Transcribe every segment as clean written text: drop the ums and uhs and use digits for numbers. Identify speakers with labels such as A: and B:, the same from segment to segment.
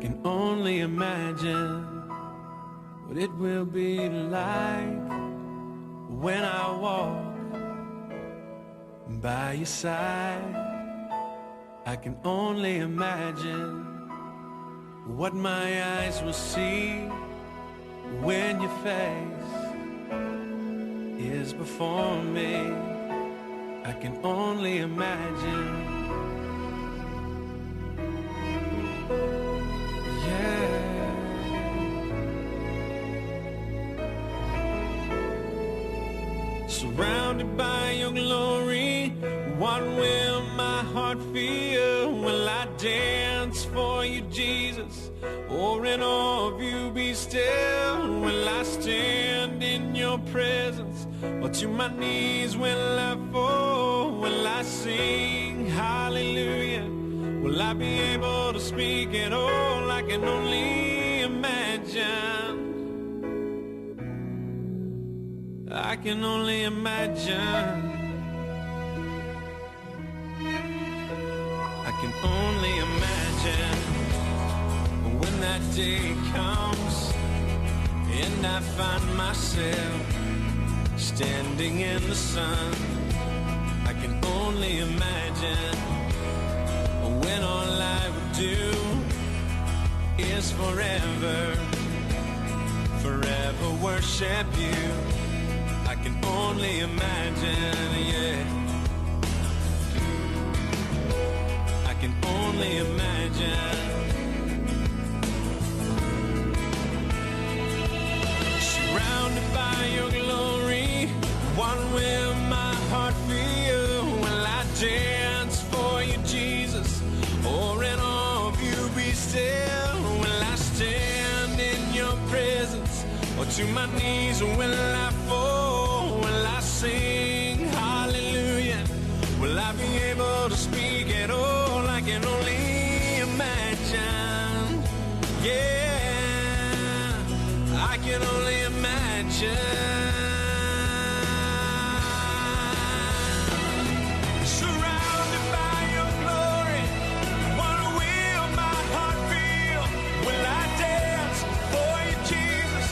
A: can only imagine what it will be like when I walk by your side. I can only imagine what my eyes will see when your face is before me. I can only imagine. Surrounded by your glory, what will my heart feel? Will I dance for you, Jesus? Or in awe of you be still? Will I stand in your presence? Or to my knees will I fall? Will I sing hallelujah? Will I be able to speak at all? I can only imagine. I can only imagine. I can only imagine when that day comes and I find myself standing in the sun. I can only imagine when all I would do is forever, forever worship you. I can only imagine, yeah. I can only imagine. Surrounded by your glory, what will my heart feel? Will I dance for you, Jesus? Or in awe of you be still? Will I stand in your presence? Or to my knees will I fall? Will I sing hallelujah? Will I be able to speak at all? I can only imagine. Yeah, I can only imagine. Surrounded by your glory, what will my heart feel? Will I dance for you, Jesus?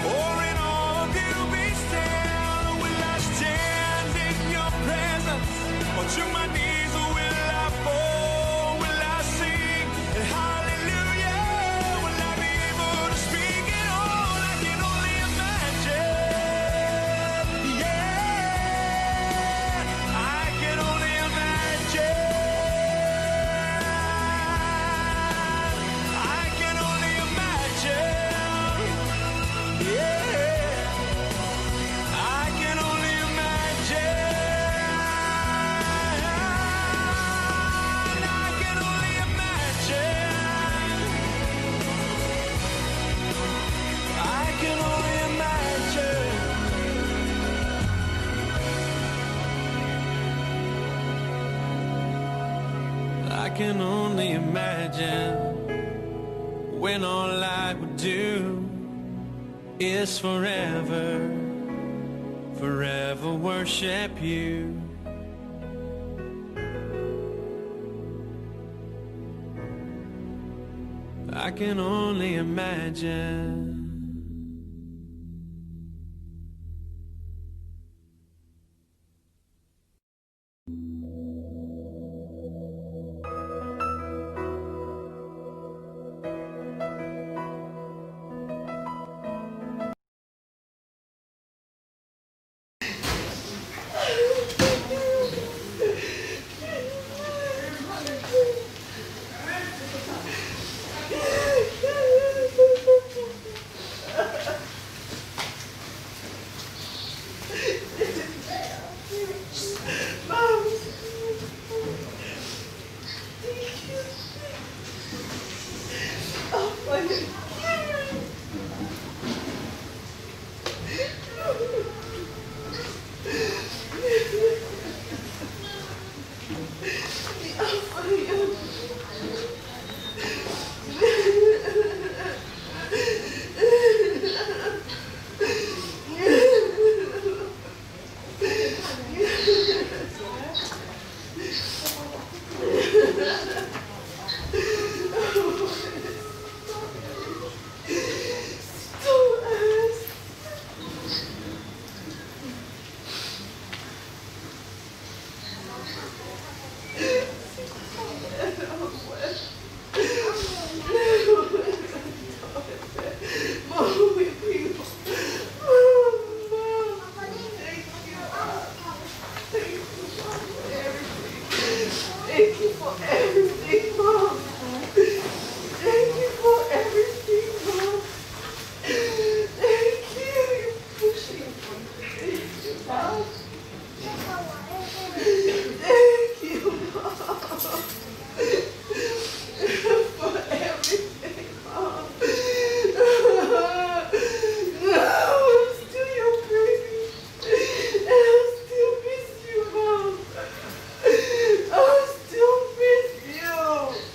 A: Or in awe of you be still? Will I stand in your presence? Or to my knees will I fall? Will I sing hallelujah? Will I be able to speak at all? I can only imagine. Yeah, I can only imagine. I can only imagine. Yeah, I can only imagine. I can only imagine. I can only imagine. I can only imagine when all I would do is forever, forever worship you. I can only imagine.
B: everything, Mom. Thank you for everything, Mom. Thank you. You're pushing me. Thank you, Mom. Thank you, Mom. For everything, Mom. No, I'm still your baby. I'll still miss you, Mom. I'll still miss you.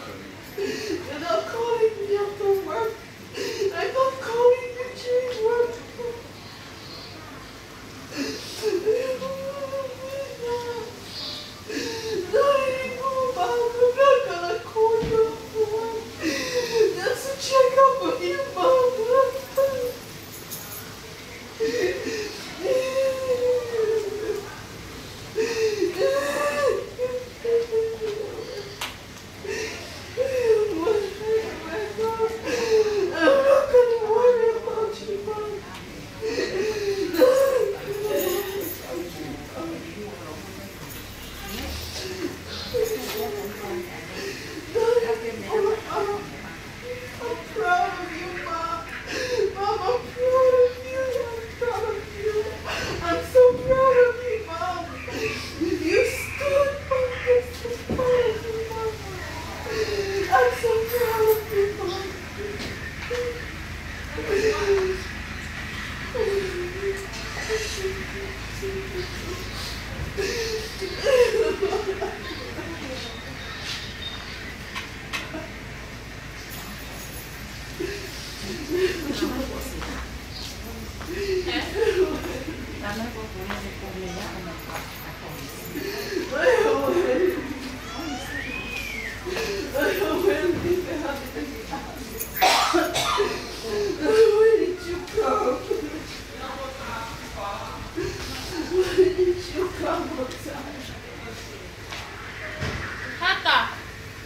B: And I'm calling you to work. And I'm calling you to work. No, Mom, I'm not gonna call you to work. Just to check up on you, Mom. I'm not gonna worry about you, Mom. I'm proud of you, Mom. Mom, I'm proud of you. I'm proud of you. I'm so proud of you, Mom. You stood, Mom. I'm so proud of you, Mom. I'm so proud of you, Mom. Where did you come? Where did you come outside?
C: Hata.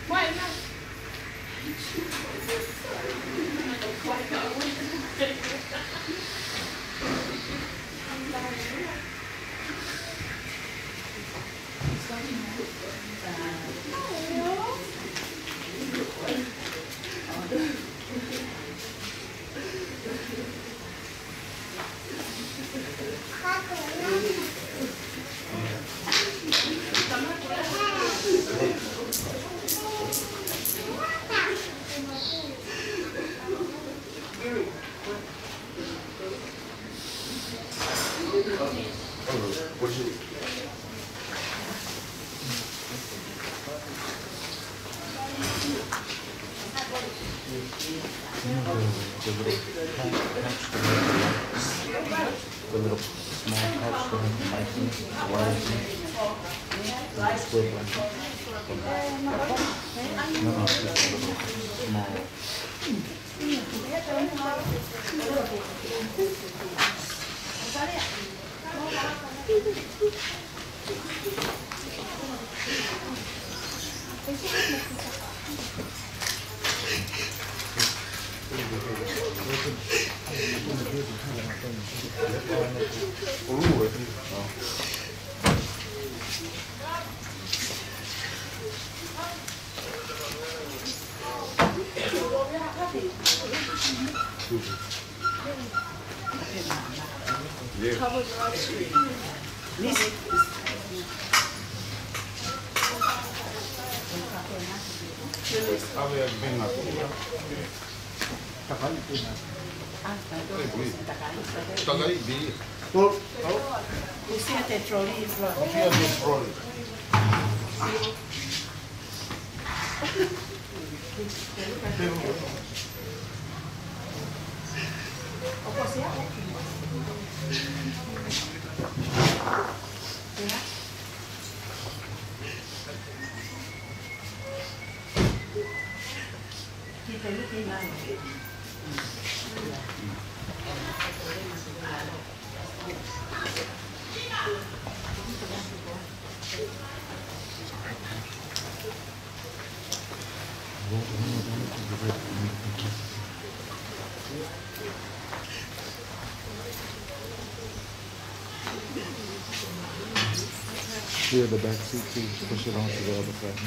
C: Why not?
D: The little small pouch for him, license, license, split one. No, just a little small. Clear the back seat too, push it onto the other side.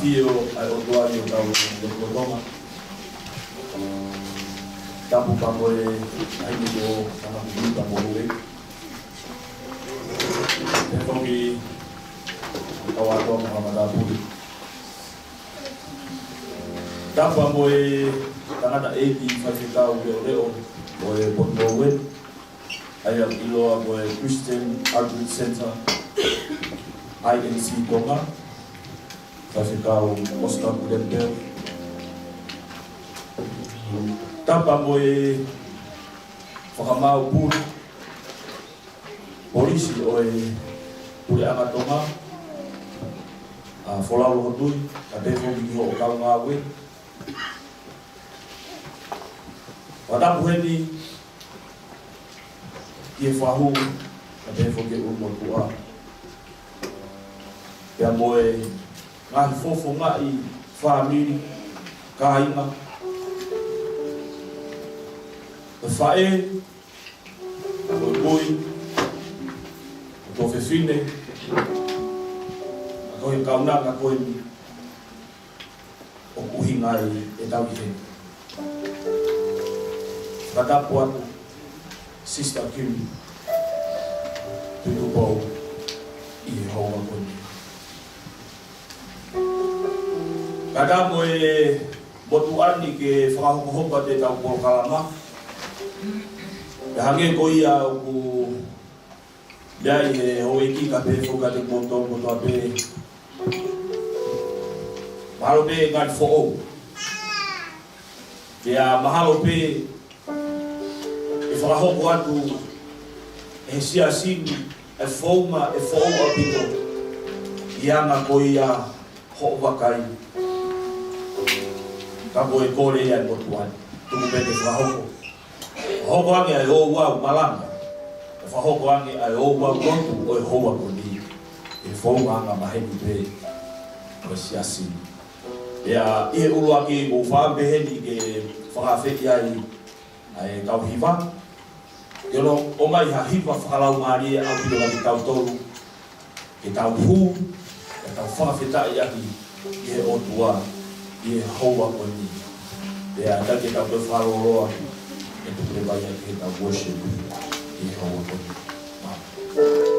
E: Tio ai o tua i o tau o tonga. Tapu pamoe ai ni o sana kuta moe. E toki o ato mo madapu. Tapu pamoe tangata 18 whakikau o reo o e Pondowen. Ai a iloa o e Christian Outreach Center INC Tonga. Whakikau Oscar Kudembel. Tapa mo e whakamau pūri. Polisi o e pūri anga Tonga. Wholau loho tui, ka tefo ki ho o kau ngā we. Watapu heni i e whahu ka tefo ke umo tua. Pea mo e ngahi fofo ngā i whamiri, kāinga. E whae, o e boi, o tō whewhine, a koe kaunanga koe ni, o kuhi ngai e tau i heni. Whakatapu atu, Sister Kim, tutu pau i e hoa koe ni. Kada mo e motuan ni ke whakahokohoka te tau kō kalama. E hange ko ia o ku iai e hoiki ka pe whuka te kōtong kotoa pe. Mahalo pe ngāti who'o. Kia mahalo pe e whakahoko atu e sia sini e whauma e who'o apito. Ianga ko ia ho'o wakai. Ka koe kore ia motuan. Tuku pene whahoko. Hoko ange ai o wau malanga. E whahoko ange ai o wau kontu o e hoa koni. E whaunga anga maheni pe o siasini. Ea ie uru aki o whaambeheni ke whakawheti ai kau hiva. Iono o mai ha hiva whakalau maari e au pilo ngati tau tolu. Ke tau hu, ke tau whakawhetai aki i e o tua. I hoa koni. Ea take tau te wharoroa e te prevaya ke tau worship i hoa koni.
F: I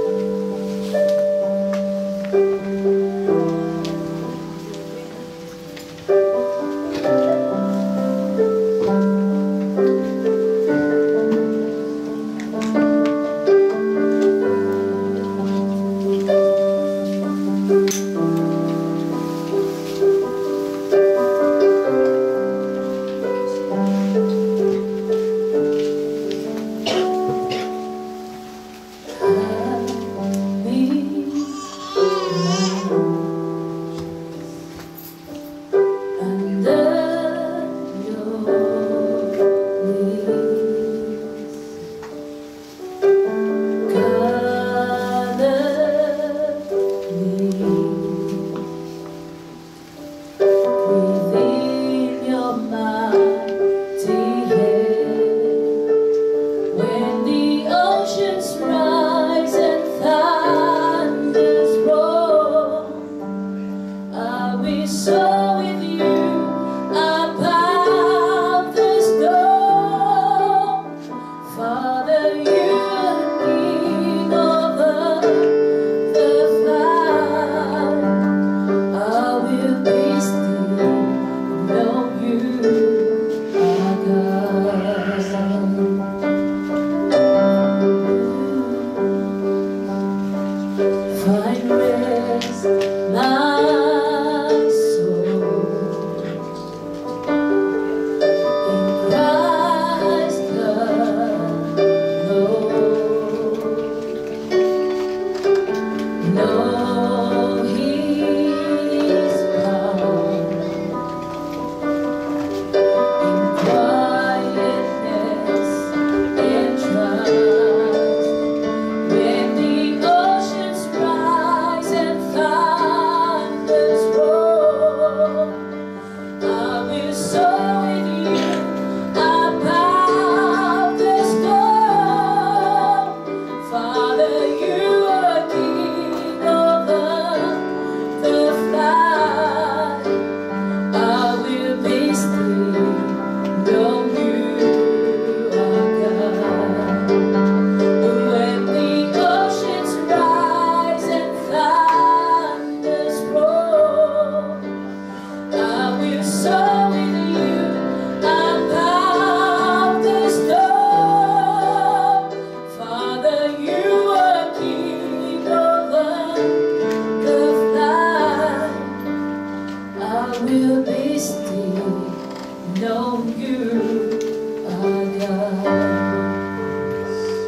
B: know you are God.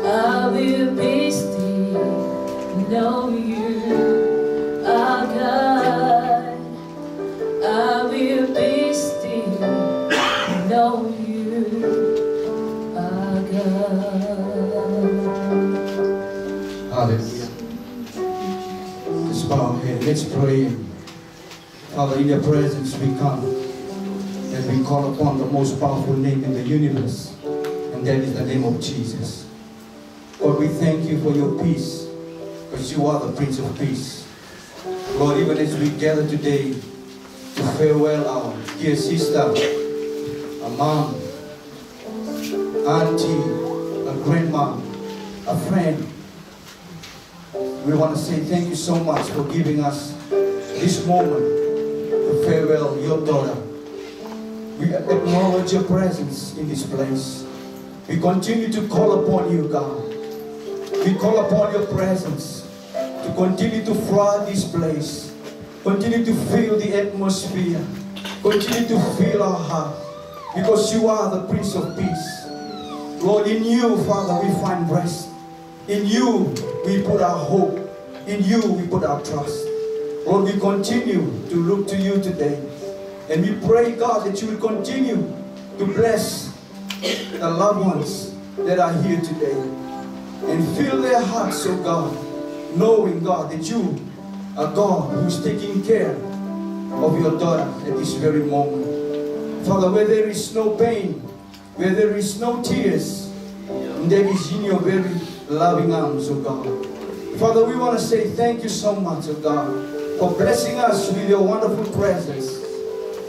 B: I will be still, know you are God. I will be still, know you are God.
F: Hallelujah. Let's bow our head. Let's pray. Father, in your presence we come and we call upon the most powerful name in the universe, and that is the name of Jesus. Lord, we thank you for your peace, because you are the Prince of Peace. Lord, even as we gather today to farewell our dear sister, a mom, auntie, a grandma, a friend, we want to say thank you so much for giving us this moment to farewell your daughter. We acknowledge your presence in this place. We continue to call upon you, God. We call upon your presence to continue to flood this place. Continue to fill the atmosphere. Continue to fill our heart. Because you are the Prince of Peace. Lord, in you, Father, we find rest. In you, we put our hope. In you, we put our trust. Lord, we continue to look to you today. And we pray, God, that you will continue to bless the loved ones that are here today. And fill their hearts, oh God, knowing, God, that you are God who's taking care of your daughter at this very moment. Father, where there is no pain, where there is no tears, that is in your very loving arms, oh God. Father, we want to say thank you so much, oh God, for blessing us with your wonderful presence.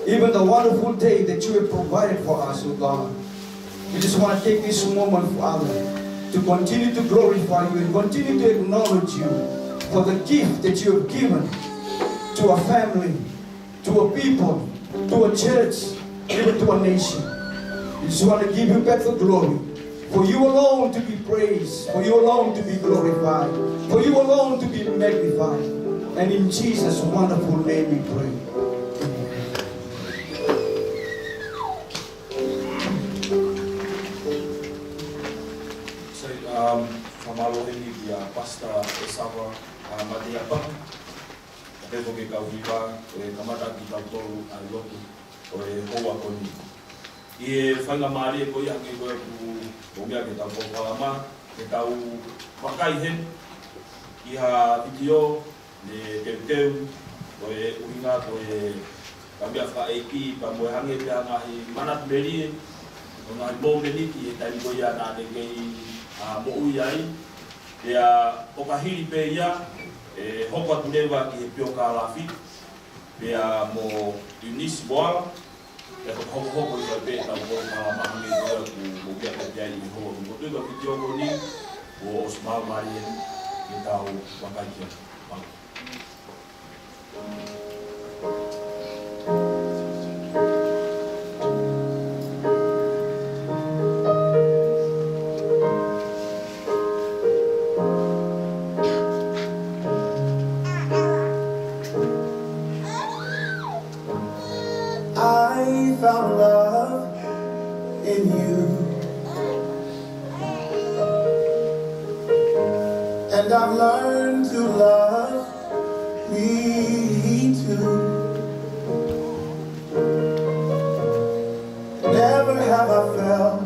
F: Even the wonderful day that you have provided for us, oh God. We just want to take this moment, Father, to continue to glorify you and continue to acknowledge you for the gift that you have given to a family, to a people, to a church, even to a nation. We just want to give you back the glory. For you alone to be praised, for you alone to be glorified, for you alone to be magnified. And in Jesus' wonderful name we pray.
E: Famalohi dia pasta esava madia pa devo ke kauiva kamata ki tolu ai lotu o hoa koni e fanga mari ko ya ke ko ku ya ke ta ko palama ke tau pakai hen ia video le teu o uinga ko kambia fa AP pa mo hange pia ngahi manat beli ngai mo beli ki tai ko ya na de mo uyai ya okahiri pe ya hoko tuneva ki pioka lafi ya mo unis boala ya hoko ya pe ta mo kala mahangi ko ku mo pia pe ai ho mo tu ko video ko ni o osmal marien kita wakaja
G: I found love in you, and I've learned to love me too. Never have I felt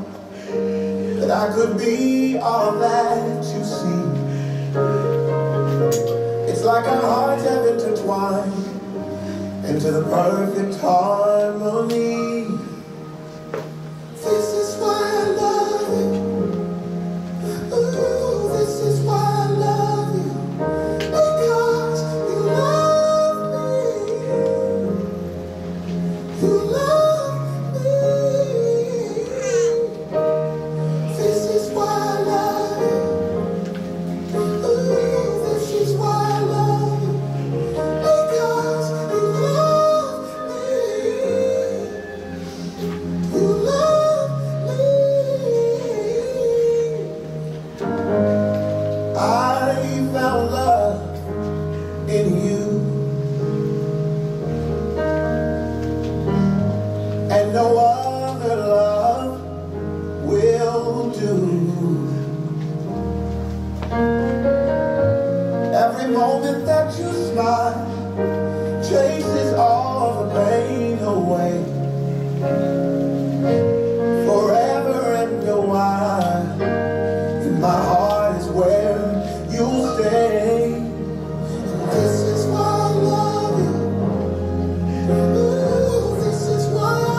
G: that I could be all that you see. It's like our hearts have intertwined into the perfect harmony. This is why I love you. Ooh, this is why I love you. Because you love me. You love me. This is why I love you. Ooh, this is why I love you. Because you love me. do.